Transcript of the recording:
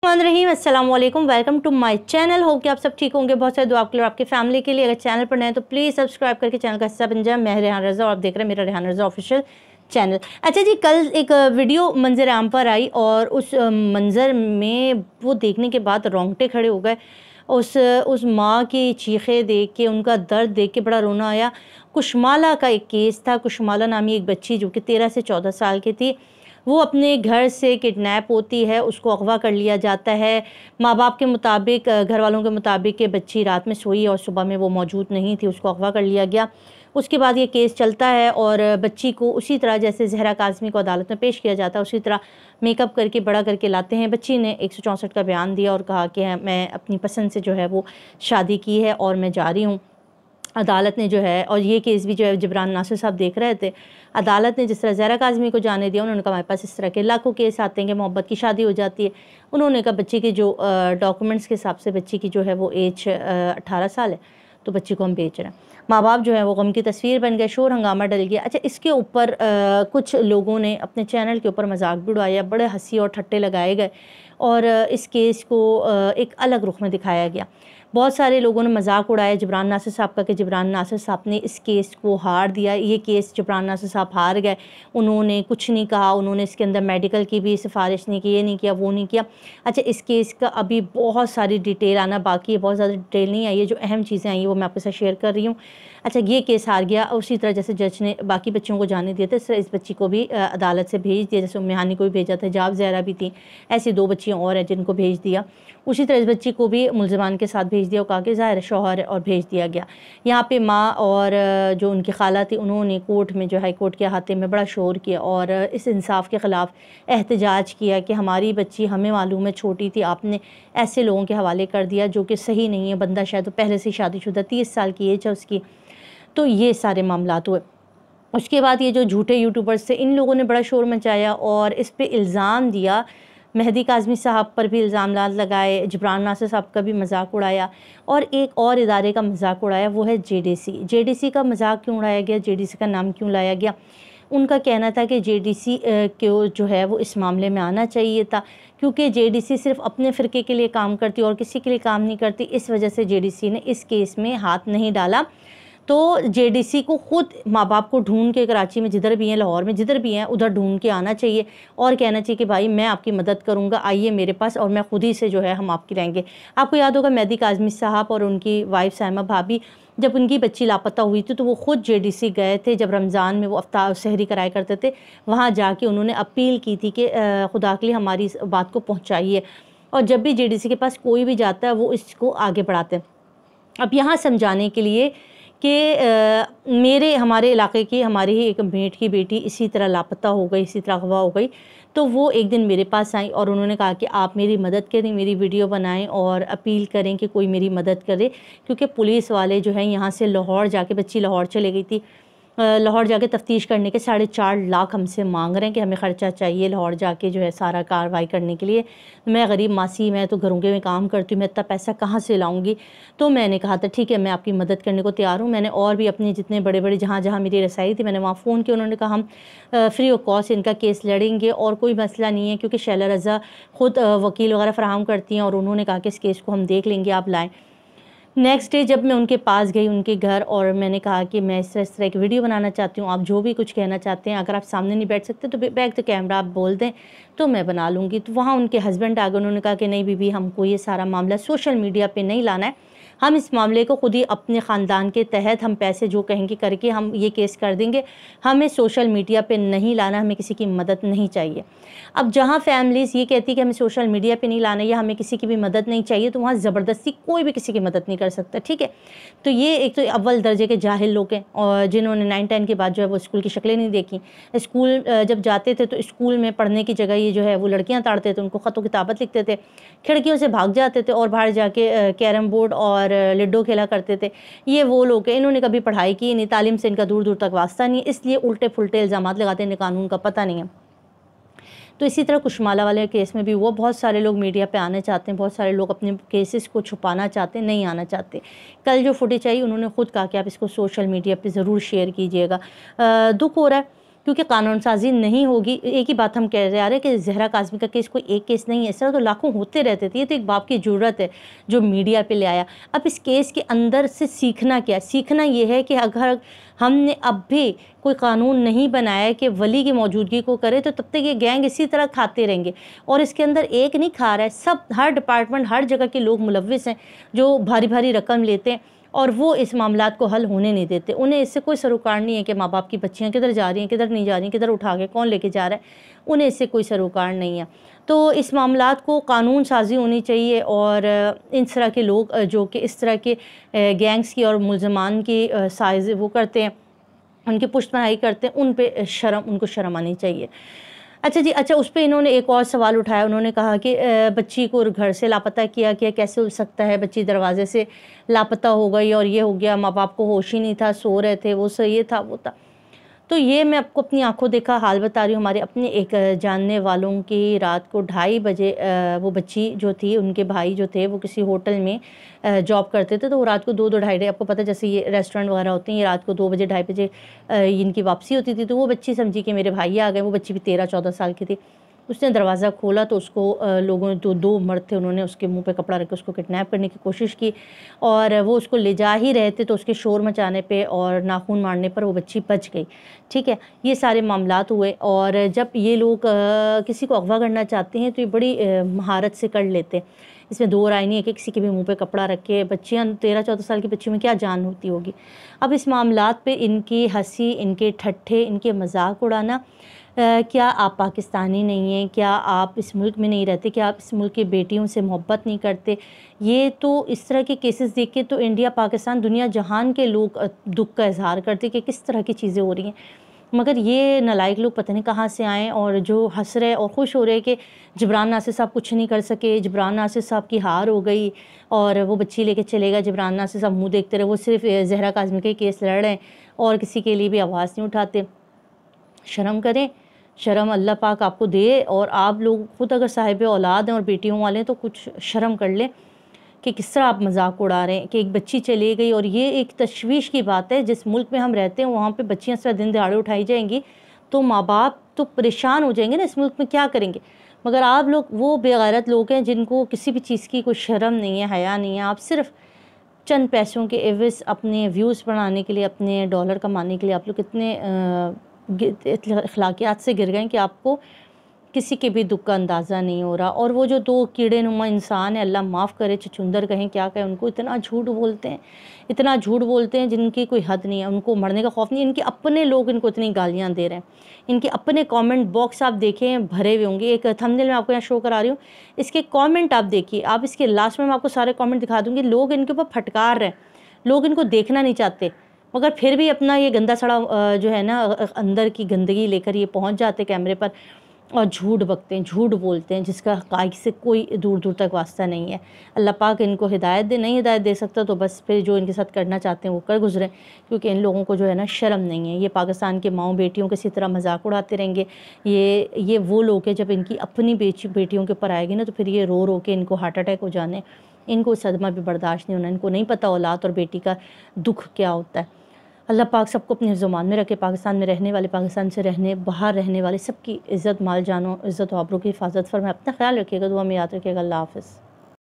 रहीम अस्सलाम वालेकुम, welcome to my channel. हो कि आप सब ठीक होंगे। बहुत सारे दुआ के लिए आपकी फैमिली के लिए। अगर चैनल पर नए हैं तो प्लीज़ सब्सक्राइब करके चैनल का हिस्सा बन जाए। मैं रेहान रज़ा और आप देख रहे हैं मेरा रेहान रज़ा ऑफिशियल चैनल। अच्छा जी, कल एक वीडियो मंजर आम पर आई और उस मंज़र में वो देखने के बाद रोंगटे खड़े हो गए। उस माँ की चीखें देख के, उनका दर्द देख के बड़ा रोना आया। कुशमाला का एक केस था। कुशमाला नामी एक बच्ची जो कि 13 से 14 साल की थी, वो अपने घर से किडनैप होती है, उसको अगवा कर लिया जाता है। माँ बाप के मुताबिक, घर वालों के मुताबिक कि बच्ची रात में सोई और सुबह में वो मौजूद नहीं थी, उसको अगवा कर लिया गया। उसके बाद ये केस चलता है और बच्ची को उसी तरह जैसे ज़हरा काज़मी को अदालत में पेश किया जाता है, उसी तरह मेकअप करके बड़ा करके लाते हैं। बच्ची ने 164 का बयान दिया और कहा कि मैं अपनी पसंद से जो है वो शादी की है और मैं जा रही हूँ। अदालत ने जो है, और ये केस भी जो है जबरान नासिर साहब देख रहे थे, अदालत ने जिस तरह ज़हरा काज़मी को जाने दिया, उन्होंने कहा हमारे पास इस तरह के लाखों केस आते हैं कि मोहब्बत की शादी हो जाती है। उन्होंने कहा बच्ची की जो डॉक्यूमेंट्स के हिसाब से बच्ची की जो है वो एज 18 साल है, तो बच्ची को हम बेच रहे हैं। माँ बाप जो है वो गम की तस्वीर बन गए, शोर हंगामा डल गया। अच्छा, इसके ऊपर कुछ लोगों ने अपने चैनल के ऊपर मजाक भी उड़ाया, बड़े हंसी और ठट्टे लगाए गए और इस केस को एक अलग रुख में दिखाया गया। बहुत सारे लोगों ने मजाक उड़ाया जबरान नासिर साहब का कि जबरान नासिर साहब ने इस केस को हार दिया। ये केस जबरान नासिर साहब हार गए, उन्होंने कुछ नहीं कहा, उन्होंने इसके अंदर मेडिकल की भी सिफारिश नहीं की, ये नहीं किया, वो नहीं किया। अच्छा, इस केस का अभी बहुत सारी डिटेल आना बाकी है, बहुत ज़्यादा डिटेल नहीं आई है। जो अहम चीज़ें आई हैं वो मैं आपके साथ शेयर कर रही हूँ। अच्छा, ये केस हार गया। उसी तरह जैसे जज ने बाकी बच्चों को जाने दिए थे, इस तरह इस बच्ची को भी अदालत से भेज दिया। जैसे उम्मेहानी को भी भेजा था, जाब ज़हरा भी थी, ऐसी 2 बच्चियाँ और हैं जिनको भेज दिया। उसी तरह इस बच्ची को भी मुलजमान के साथ भेज दिया और कहा कि ज़ाहिर है शौहर है, और भेज दिया गया। यहाँ पे माँ और जो उनकी खाला थी, उन्होंने कोर्ट में जो हाई कोर्ट के अहाते में बड़ा शोर किया और इस इंसाफ के ख़िलाफ़ एहतजाज किया कि हमारी बच्ची, हमें मालूम है छोटी थी, आपने ऐसे लोगों के हवाले कर दिया जो कि सही नहीं है। बंदा शायद तो पहले से शादीशुदा, 30 साल की एज है उसकी। तो ये सारे मामलात हुए। उसके बाद ये जो झूठे यूट्यूबर्स थे, इन लोगों ने बड़ा शोर मचाया और इस पे इल्ज़ाम दिया। मेहदी काज़मी साहब पर भी इल्ज़ाम लगाए, जबरान नासिर साहब का भी मजाक उड़ाया और एक और इदारे का मजाक उड़ाया, वो है जेडीसी। जेडीसी का मजाक क्यों उड़ाया गया, जेडीसी का नाम क्यों लाया गया? उनका कहना था कि जेडीसी को जो है वो इस मामले में आना चाहिए था, क्योंकि जेडीसी सिर्फ अपने फ़िरके के लिए काम करती और किसी के लिए काम नहीं करती। इस वजह से जेडीसी ने इस केस में हाथ नहीं डाला। तो जेडीसी को ख़ुद माँ बाप को ढूंढ के, कराची में जिधर भी हैं, लाहौर में जिधर भी हैं, उधर ढूंढ के आना चाहिए और कहना चाहिए कि भाई मैं आपकी मदद करूँगा, आइए मेरे पास और मैं ख़ुद ही से जो है हम आपकी रहेंगे। आपको याद होगा मेहदी काज़मी साहब और उनकी वाइफ साइमा भाभी, जब उनकी बच्ची लापता हुई थी तो वो ख़ुद जेडीसी गए थे। जब रमज़ान में वो अफ्तार सहरी कराया करते थे, वहाँ जाके उन्होंने अपील की थी कि खुदा के लिए हमारी इस बात को पहुँचाइए। और जब भी जेडीसी के पास कोई भी जाता है वो इसको आगे बढ़ाते हैं। अब यहाँ समझाने के लिए कि हमारे इलाके की, हमारी ही एक मेट की बेटी इसी तरह लापता हो गई, इसी तरह अगवा हो गई, तो वो एक दिन मेरे पास आई और उन्होंने कहा कि आप मेरी मदद करें, मेरी वीडियो बनाएं और अपील करें कि कोई मेरी मदद करे, क्योंकि पुलिस वाले जो हैं यहाँ से लाहौर जाके, बच्ची लाहौर चले गई थी, लाहौर जाके तफ्तीश करने के 4.5 लाख हमसे मांग रहे हैं कि हमें ख़र्चा चाहिए लाहौर जाके जो है सारा कार्रवाई करने के लिए। मैं गरीब मासी, मैं तो घरों के में काम करती हूँ, मैं इतना पैसा कहाँ से लाऊंगी? तो मैंने कहा था ठीक है, मैं आपकी मदद करने को तैयार हूँ। मैंने और भी अपने जितने बड़े बड़े जहाँ जहाँ मेरी रसाई थी, मैंने वहाँ फ़ोन किया। उन्होंने कहा हम फ्री ऑफ कॉस्ट इनका केस लड़ेंगे और कोई मसला नहीं है, क्योंकि शैला रज़ा ख़ुद वकील वगैरह फ़राहम करती हैं और उन्होंने कहा कि इस केस को हम देख लेंगे, आप लाएँ। नेक्स्ट डे जब मैं उनके पास गई, उनके घर, और मैंने कहा कि मैं इस तरह एक वीडियो बनाना चाहती हूँ, आप जो भी कुछ कहना चाहते हैं, अगर आप सामने नहीं बैठ सकते तो बैक द कैमरा आप बोल दें तो मैं बना लूँगी। तो वहाँ उनके हस्बैंड आ गए, उन्होंने कहा कि नहीं बीबी, हमको ये सारा मामला सोशल मीडिया पे नहीं लाना है, हम इस मामले को खुद ही अपने ख़ानदान के तहत हम पैसे जो कहेंगे करके हम ये केस कर देंगे, हमें सोशल मीडिया पे नहीं लाना, हमें किसी की मदद नहीं चाहिए। अब जहाँ फैमिलीज़ ये कहती है कि हमें सोशल मीडिया पे नहीं लाना या हमें किसी की भी मदद नहीं चाहिए, तो वहाँ ज़बरदस्ती कोई भी किसी की मदद नहीं कर सकता, ठीक है। तो ये एक तो अव्वल दर्जे के जाहिल लोग हैं और जिन्होंने 9-10 के बाद जो है वो स्कूल की शक्लें नहीं देखी। स्कूल जब जाते थे तो स्कूल में पढ़ने की जगह ये जो है वो लड़कियाँ ताड़ते थे, उनको ख़त व किताबत लिखते थे, खिड़कियों से भाग जाते थे और बाहर जाके कैरम बोर्ड और लूडो खेला करते थे। ये वो लोग हैं, इन्होंने कभी पढ़ाई की नहीं, तालीम से इनका दूर दूर तक वास्ता नहीं है, इसलिए उल्टे फुल्टे इल्ज़ामात लगाते हैं, इन्हें कानून का पता नहीं है। तो इसी तरह कुशमाला वाले केस में भी वो बहुत सारे लोग मीडिया पे आने चाहते हैं, बहुत सारे लोग अपने केसेस को छुपाना चाहते हैं, नहीं आना चाहते। कल जो फुटेज आई, उन्होंने ख़ुद कहा कि आप इसको सोशल मीडिया पे ज़रूर शेयर कीजिएगा। दुख हो रहा है क्योंकि कानून साजी नहीं होगी। एक ही बात हम कह रहे आ रहे हैं कि जहरा काज़मी का केस कोई एक केस नहीं है, इस तरह तो लाखों होते रहते थे। ये तो एक बाप की ज़रूरत है जो मीडिया पे ले आया। अब इस केस के अंदर से सीखना क्या है? सीखना ये है कि अगर हमने अब भी कोई कानून नहीं बनाया कि वली की मौजूदगी को करे, तो तब तक ये गैंग इसी तरह खाते रहेंगे। और इसके अंदर एक नहीं खा रहा है, सब हर डिपार्टमेंट हर जगह के लोग मुलव्विस हैं जो भारी भारी रकम लेते हैं और वो इस मामलात को हल होने नहीं देते। उन्हें इससे कोई सरोकार नहीं है कि माँ बाप की बच्चियाँ किधर जा रही हैं, किधर नहीं जा रही हैं, किधर उठा के कौन लेके जा रहा है, उन्हें इससे कोई सरोकार नहीं है। तो इस मामलात को कानून साजी होनी चाहिए और इन तरह के लोग जो कि इस तरह के गैंग्स की और मुलजमान की साइज वो करते हैं, उनकी पुष्टपनाही करते हैं, उन पे उनको शर्म आनी चाहिए। अच्छा जी, अच्छा उस पर इन्होंने एक और सवाल उठाया। उन्होंने कहा कि बच्ची को घर से लापता किया कैसे हो सकता है, बच्ची दरवाजे से लापता हो गई और ये हो गया, माँ बाप को होश ही नहीं था, सो रहे थे, वो सही ये था वो था। तो ये मैं आपको अपनी आंखों देखा हाल बता रही हूँ। हमारे अपने एक जानने वालों की रात को 2:30 बजे वो बच्ची जो थी, उनके भाई जो थे वो किसी होटल में जॉब करते थे, तो वो रात को 2-2 ढाई, आपको पता जैसे ये रेस्टोरेंट वगैरह होते हैं, ये रात को 2 बजे 2:30 बजे इनकी वापसी होती थी। तो वो बच्ची समझी कि मेरे भाई आ गए। वो बच्ची भी 13-14 साल की थी। उसने दरवाज़ा खोला तो उसको लोगों ने, दो मर्द थे, उन्होंने उसके मुंह पे कपड़ा रख के उसको किडनैप करने की कोशिश की और वो उसको ले जा ही रहे थे तो उसके शोर मचाने पे और नाखून मारने पर वो बच्ची बच गई। ठीक है, ये सारे मामलात हुए। और जब ये लोग किसी को अगवा करना चाहते हैं तो ये बड़ी महारत से कर लेते हैं, इसमें दो राय नहीं है कि किसी के भी मुंह पे कपड़ा रख के। बच्चियाँ 13-14 साल की बच्चियों में क्या जान होती होगी। अब इस मामलात पे इनकी हंसी, इनके ठट्ठे, इनके मजाक उड़ाना, क्या आप पाकिस्तानी नहीं हैं, क्या आप इस मुल्क में नहीं रहते, क्या आप इस मुल्क की बेटियों से मोहब्बत नहीं करते, ये तो इस तरह के केसेस देख के तो इंडिया, पाकिस्तान, दुनिया जहान के लोग दुख का इजहार करते कि किस तरह की चीज़ें हो रही हैं। मगर ये नालायक लोग पता नहीं कहाँ से आए और जो हंस रहे और खुश हो रहे कि जबरान नासिर साहब कुछ नहीं कर सके, जबरान नासिर साहब की हार हो गई और वो बच्ची लेके चले गए। जबरान नासिर साहब मुँह देखते रहे, वो सिर्फ जहरा काज़मी के केस लड़ रहे हैं और किसी के लिए भी आवाज़ नहीं उठाते। शर्म करें, शर्म अल्लाह पाक आपको दे। और आप लोग खुद अगर साहिब औलाद हैं और बेटियों वाले हैं तो कुछ शर्म कर लें कि किस तरह आप मजाक उड़ा रहे हैं कि एक बच्ची चली गई। और ये एक तशवीश की बात है, जिस मुल्क में हम रहते हैं वहाँ पे बच्चियाँ इस तरह दिन दहाड़े उठाई जाएंगी तो माँ बाप तो परेशान हो जाएंगे ना, इस मुल्क में क्या करेंगे। मगर आप लोग वो बेगैरत लोग हैं जिनको किसी भी चीज़ की कोई शर्म नहीं है, हया नहीं है। आप सिर्फ चंद पैसों के एवज़ अपने व्यूज़ बढ़ाने के लिए, अपने डॉलर कमाने के लिए आप लोग इतने अखलाकियात से गिर गए कि आपको किसी के भी दुख का अंदाज़ा नहीं हो रहा। और वो जो दो कीड़े नुमा इंसान है, अल्लाह माफ़ करे, चुचुंदर कहें क्या कहें उनको, इतना झूठ बोलते हैं, इतना झूठ बोलते हैं जिनकी कोई हद नहीं है। उनको मरने का खौफ नहीं। इनके अपने लोग इनको इतनी गालियाँ दे रहे हैं, इनके अपने कमेंट बॉक्स आप देखें भरे हुए होंगे। एक थंबनेल मैं आपको यहाँ शो करा रही हूँ, इसके कमेंट आप देखिए, आप इसके लास्ट में मैं आपको सारे कमेंट दिखा दूँगी। लोग इनके ऊपर फटकार रहे हैं, लोग इनको देखना नहीं चाहते, मगर फिर भी अपना ये गंदा सड़ा जो है ना अंदर की गंदगी लेकर ये पहुंच जाते कैमरे पर और झूठ बकते हैं, झूठ बोलते हैं जिसका हक़ाइक़ से कोई दूर दूर तक वास्ता नहीं है। अल्लाह पाक इनको हिदायत दे, नहीं हिदायत दे सकता तो बस फिर जो इनके साथ करना चाहते हैं वो कर गुजरें, क्योंकि इन लोगों को जो है ना शर्म नहीं है। ये पाकिस्तान के माओ बेटियों के इसी तरह मजाक उड़ाते रहेंगे। ये वो लोग हैं, जब इनकी अपनी बेटियों के ऊपर आएगी ना तो फिर ये रो रो के इनको हार्ट अटैक हो जाने, इनको सदमा भी बर्दाश्त नहीं होना। इनको नहीं पता औलाद और बेटी का दुख क्या होता है। अल्लाह पाक सबको अपने ज़ुबान में रखे। पाकिस्तान में रहने वाले, पाकिस्तान से बाहर रहने वाले सबकी इज़्ज़त, माल जानो, इज़्ज़त और आबरू की हिफाजत फरमाए। अपना ख्याल रखिएगा, दुआ में याद रखिएगा। अल्लाह हाफ़िज़।